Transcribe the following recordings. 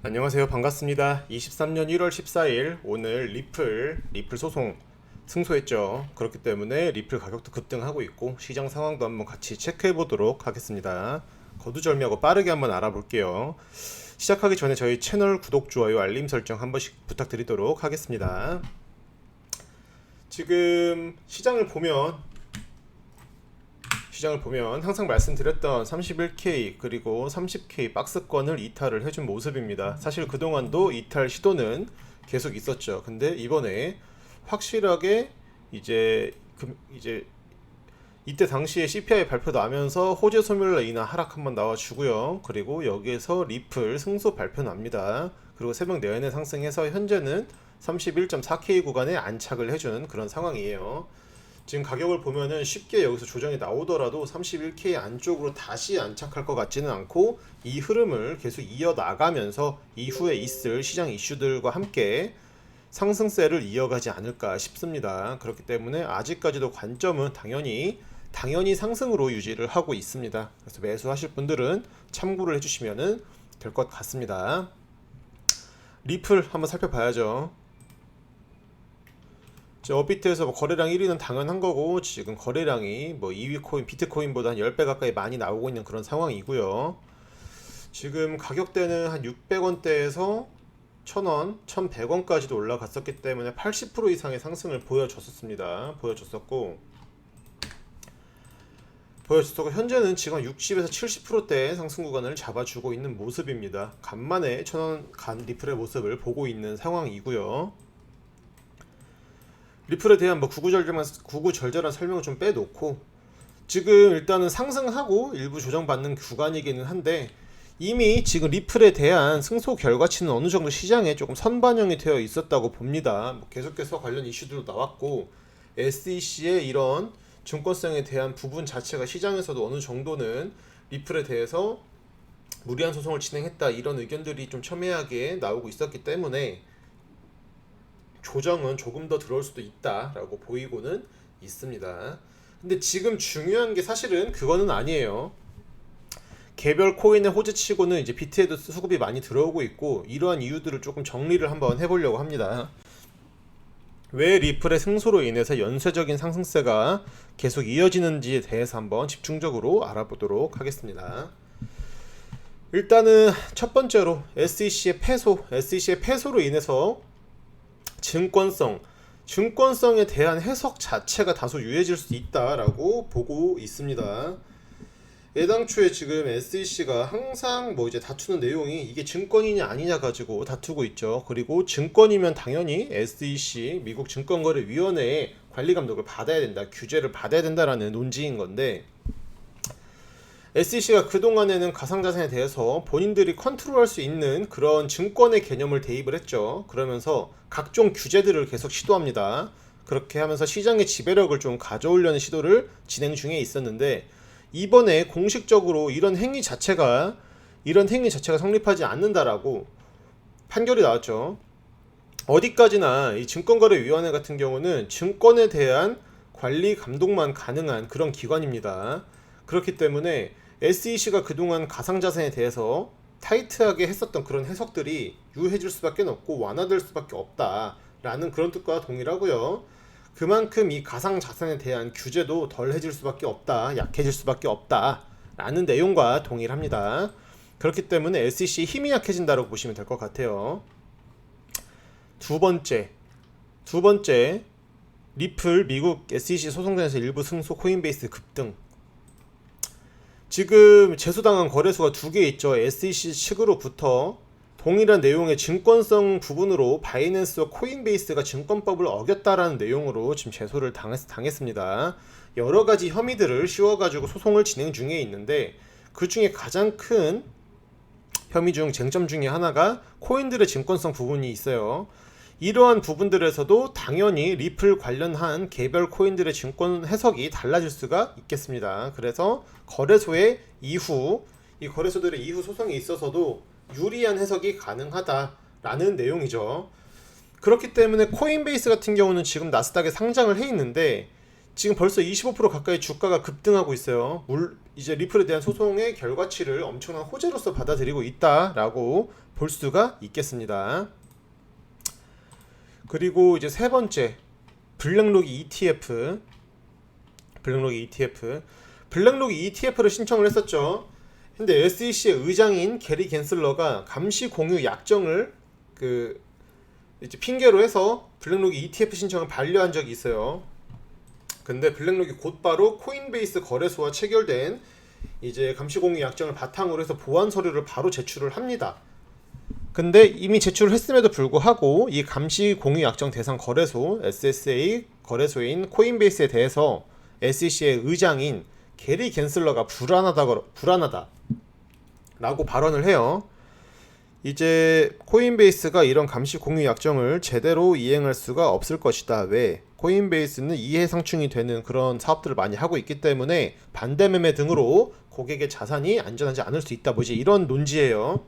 안녕하세요. 반갑습니다. 23년 1월 14일 오늘 리플 소송 승소했죠. 그렇기 때문에 리플 가격도 급등하고 있고 시장 상황도 한번 같이 체크해 보도록 하겠습니다. 거두절미하고 빠르게 한번 알아볼게요. 시작하기 전에 저희 채널 구독, 좋아요, 알림 설정 한 번씩 부탁드리도록 하겠습니다. 지금 시장을 보면 항상 말씀드렸던 31K 그리고 30K 박스권을 이탈을 해준 모습입니다. 사실 그동안도 이탈 시도는 계속 있었죠. 근데 이번에 확실하게 이제 이때 당시에 CPI 발표 나면서 호재 소멸로 인한 하락 한번 나와주고요. 그리고 여기에서 리플 승소 발표 납니다. 그리고 새벽 내내 상승해서 현재는 31.4K 구간에 안착을 해준 그런 상황이에요. 지금 가격을 보면은 쉽게 여기서 조정이 나오더라도 31K 안쪽으로 다시 안착할 것 같지는 않고 이 흐름을 계속 이어나가면서 이후에 있을 시장 이슈들과 함께 상승세를 이어가지 않을까 싶습니다. 그렇기 때문에 아직까지도 관점은 당연히 상승으로 유지를 하고 있습니다. 그래서 매수하실 분들은 참고를 해주시면 될 것 같습니다. 리플 한번 살펴봐야죠. 업비트에서 거래량 1위는 당연한 거고 지금 거래량이 2위 코인 비트코인보다 한 10배 가까이 많이 나오고 있는 그런 상황이고요. 지금 가격대는 한 600원대에서 1000원, 1100원까지도 올라갔었기 때문에 80% 이상의 상승을 보여줬었고 현재는 지금 60에서 70%대의 상승 구간을 잡아주고 있는 모습입니다. 간만에 1000원 간 리플의 모습을 보고 있는 상황이고요. 리플에 대한 구구절절한 설명을 좀 빼놓고 지금 일단은 상승하고 일부 조정받는 구간이기는 한데 이미 지금 리플에 대한 승소 결과치는 어느 정도 시장에 조금 선반영이 되어 있었다고 봅니다. 계속해서 관련 이슈들도 나왔고 SEC의 이런 증권성에 대한 부분 자체가 시장에서도 어느 정도는 리플에 대해서 무리한 소송을 진행했다 이런 의견들이 좀 첨예하게 나오고 있었기 때문에 조정은 조금 더 들어올 수도 있다라고 보이고는 있습니다. 근데 지금 중요한 게 사실은 그거는 아니에요. 개별 코인의 호재치고는 이제 비트에도 수급이 많이 들어오고 있고 이러한 이유들을 조금 정리를 한번 해보려고 합니다. 왜 리플의 승소로 인해서 연쇄적인 상승세가 계속 이어지는지에 대해서 한번 집중적으로 알아보도록 하겠습니다. 일단은 첫 번째로 SEC의 패소로 인해서 증권성에 대한 해석 자체가 다소 유해질 수 있다라고 보고 있습니다. 애당초에 지금 SEC가 항상 이제 다투는 내용이 이게 증권이냐 아니냐 가지고 다투고 있죠. 그리고 증권이면 당연히 SEC 미국 증권거래위원회의 관리 감독을 받아야 된다, 규제를 받아야 된다라는 논지인 건데 SEC가 그동안에는 가상자산에 대해서 본인들이 컨트롤할 수 있는 그런 증권의 개념을 대입을 했죠. 그러면서 각종 규제들을 계속 시도합니다. 그렇게 하면서 시장의 지배력을 좀 가져오려는 시도를 진행 중에 있었는데 이번에 공식적으로 이런 행위 자체가 성립하지 않는다라고 판결이 나왔죠. 어디까지나 이 증권거래위원회 같은 경우는 증권에 대한 관리 감독만 가능한 그런 기관입니다. 그렇기 때문에 SEC가 그동안 가상자산에 대해서 타이트하게 했었던 그런 해석들이 유해질 수밖에 없고 완화될 수밖에 없다라는 그런 뜻과 동일하고요. 그만큼 이 가상자산에 대한 규제도 덜해질 수밖에 없다, 약해질 수밖에 없다라는 내용과 동일합니다. 그렇기 때문에 SEC의 힘이 약해진다고 보시면 될 것 같아요. 두 번째, 리플 미국 SEC 소송전에서 일부 승소, 코인베이스 급등. 지금 제소당한 거래소가 두 개 있죠. SEC 측으로부터 동일한 내용의 증권성 부분으로 바이낸스와 코인베이스가 증권법을 어겼다라는 내용으로 지금 제소를 당했습니다. 여러 가지 혐의들을 씌워가지고 소송을 진행 중에 있는데 그 중에 가장 큰 쟁점 중에 하나가 코인들의 증권성 부분이 있어요. 이러한 부분들에서도 당연히 리플 관련한 개별 코인들의 증권 해석이 달라질 수가 있겠습니다. 그래서 이 거래소들의 이후 소송에 있어서도 유리한 해석이 가능하다라는 내용이죠. 그렇기 때문에 코인베이스 같은 경우는 지금 나스닥에 상장을 해 있는데 지금 벌써 25% 가까이 주가가 급등하고 있어요. 이제 리플에 대한 소송의 결과치를 엄청난 호재로서 받아들이고 있다라고 볼 수가 있겠습니다. 그리고 이제 세 번째, 블랙로그 ETF. 블랙로그 ETF를 신청을 했었죠. 근데 SEC의 의장인 게리 갠슬러가 감시 공유 약정을 이제 핑계로 해서 블랙로그 ETF 신청을 반려한 적이 있어요. 근데 블랙록이 곧바로 코인베이스 거래소와 체결된 이제 감시 공유 약정을 바탕으로 해서 보완 서류를 바로 제출을 합니다. 근데 이미 제출을 했음에도 불구하고 이 감시 공유 약정 대상 거래소 SSA 거래소인 코인베이스에 대해서 SEC의 의장인 게리 갠슬러가 불안하다라고 발언을 해요. 이제 코인베이스가 이런 감시 공유 약정을 제대로 이행할 수가 없을 것이다. 왜? 코인베이스는 이해상충이 되는 그런 사업들을 많이 하고 있기 때문에 반대 매매 등으로 고객의 자산이 안전하지 않을 수 있다. 뭐지? 이런 논지예요.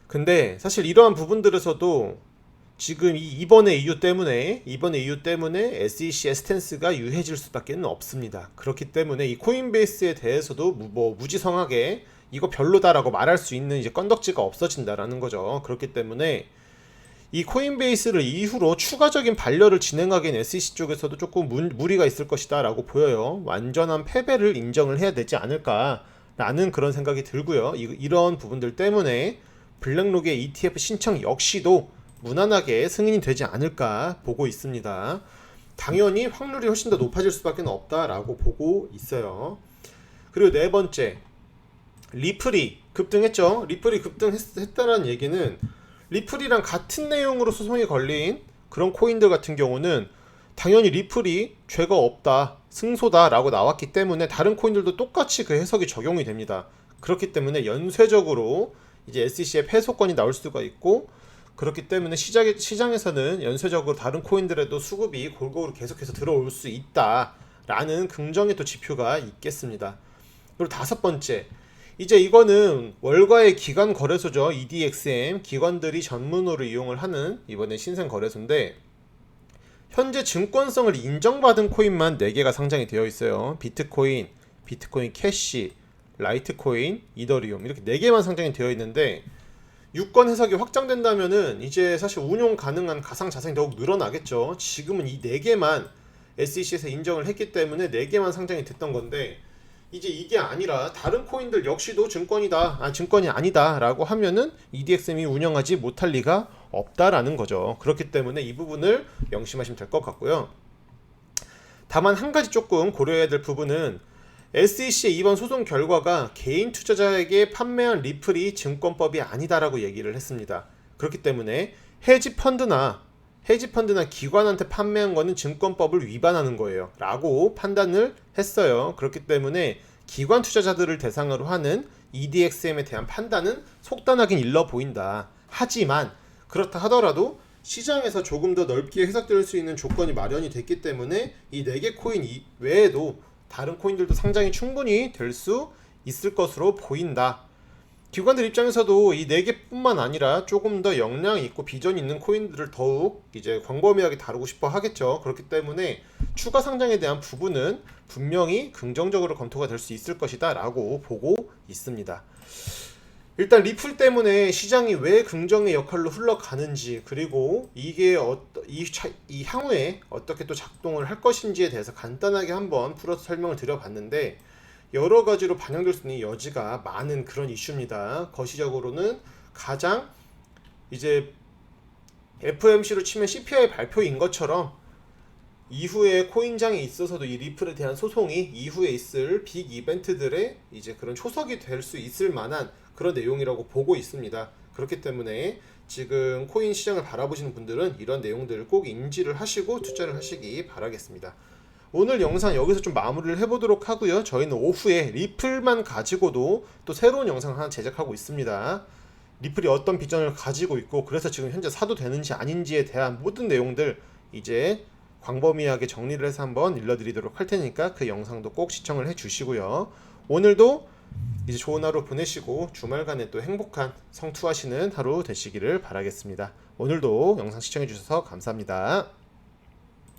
근데 사실 이러한 부분들에서도 지금 이번의 이유 때문에 SEC의 스탠스가 유해질 수밖에 없습니다. 그렇기 때문에 이 코인베이스에 대해서도 무지성하게 이거 별로다라고 말할 수 있는 이제 건덕지가 없어진다라는 거죠. 그렇기 때문에 이 코인베이스를 이후로 추가적인 반려를 진행하기엔 SEC 쪽에서도 조금 무리가 있을 것이다 라고 보여요. 완전한 패배를 인정을 해야 되지 않을까 라는 그런 생각이 들고요. 이런 부분들 때문에 블랙록의 ETF 신청 역시도 무난하게 승인이 되지 않을까 보고 있습니다. 당연히 확률이 훨씬 더 높아질 수밖에 없다라고 보고 있어요. 그리고 네 번째, 리플이 급등했죠. 리플이 급등했다는 얘기는 리플이랑 같은 내용으로 소송이 걸린 그런 코인들 같은 경우는 당연히 리플이 죄가 없다, 승소다 라고 나왔기 때문에 다른 코인들도 똑같이 그 해석이 적용이 됩니다. 그렇기 때문에 연쇄적으로 이제 SEC의 패소권이 나올 수가 있고, 그렇기 때문에 시장에서는 연쇄적으로 다른 코인들에도 수급이 골고루 계속해서 들어올 수 있다라는 긍정의 또 지표가 있겠습니다. 그리고 다섯 번째, 이제 이거는 월가의 기관 거래소죠. EDXM 기관들이 전문으로 이용을 하는 이번에 신생 거래소인데, 현재 증권성을 인정받은 코인만 4개가 상장이 되어 있어요. 비트코인 캐시, 라이트코인, 이더리움 이렇게 4개만 상장이 되어 있는데, 유권 해석이 확장된다면은 이제 사실 운용 가능한 가상 자산이 더욱 늘어나겠죠. 지금은 이 4개만 SEC에서 인정을 했기 때문에 4개만 상장이 됐던 건데, 이제 이게 아니라 다른 코인들 역시도 증권이 아니다 라고 하면은 EDXM이 운영하지 못할 리가 없다라는 거죠. 그렇기 때문에 이 부분을 명심하시면 될 것 같고요. 다만 한 가지 조금 고려해야 될 부분은 SEC의 이번 소송 결과가 개인 투자자에게 판매한 리플이 증권법이 아니다라고 얘기를 했습니다. 그렇기 때문에 헤지펀드나 기관한테 판매한 거는 증권법을 위반하는 거예요 라고 판단을 했어요. 그렇기 때문에 기관 투자자들을 대상으로 하는 EDXM에 대한 판단은 속단하긴 일러 보인다. 하지만 그렇다 하더라도 시장에서 조금 더 넓게 해석될 수 있는 조건이 마련이 됐기 때문에 이 4개 코인 외에도 다른 코인들도 상장이 충분히 될 수 있을 것으로 보인다. 기관들 입장에서도 이 4개뿐만 아니라 조금 더 역량 있고 비전 있는 코인들을 더욱 이제 광범위하게 다루고 싶어 하겠죠. 그렇기 때문에 추가 상장에 대한 부분은 분명히 긍정적으로 검토가 될 수 있을 것이다 라고 보고 있습니다. 일단 리플 때문에 시장이 왜 긍정의 역할로 흘러가는지, 그리고 이게 이 향후에 어떻게 또 작동을 할 것인지에 대해서 간단하게 한번 풀어서 설명을 드려봤는데, 여러 가지로 반영될 수 있는 여지가 많은 그런 이슈입니다. 거시적으로는 가장 이제 FOMC로 치면 CPI 발표인 것처럼 이후에 코인장에 있어서도 이 리플에 대한 소송이 이후에 있을 빅 이벤트들의 이제 그런 초석이 될 수 있을 만한 그런 내용이라고 보고 있습니다. 그렇기 때문에 지금 코인 시장을 바라보시는 분들은 이런 내용들을 꼭 인지를 하시고 투자를 하시기 바라겠습니다. 오늘 영상 여기서 좀 마무리를 해보도록 하고요. 저희는 오후에 리플만 가지고도 또 새로운 영상 하나 제작하고 있습니다. 리플이 어떤 비전을 가지고 있고, 그래서 지금 현재 사도 되는지 아닌지에 대한 모든 내용들 이제 광범위하게 정리를 해서 한번 일러드리도록 할 테니까 그 영상도 꼭 시청을 해주시고요. 오늘도 이제 좋은 하루 보내시고 주말간에 또 행복한 성투하시는 하루 되시기를 바라겠습니다. 오늘도 영상 시청해주셔서 감사합니다.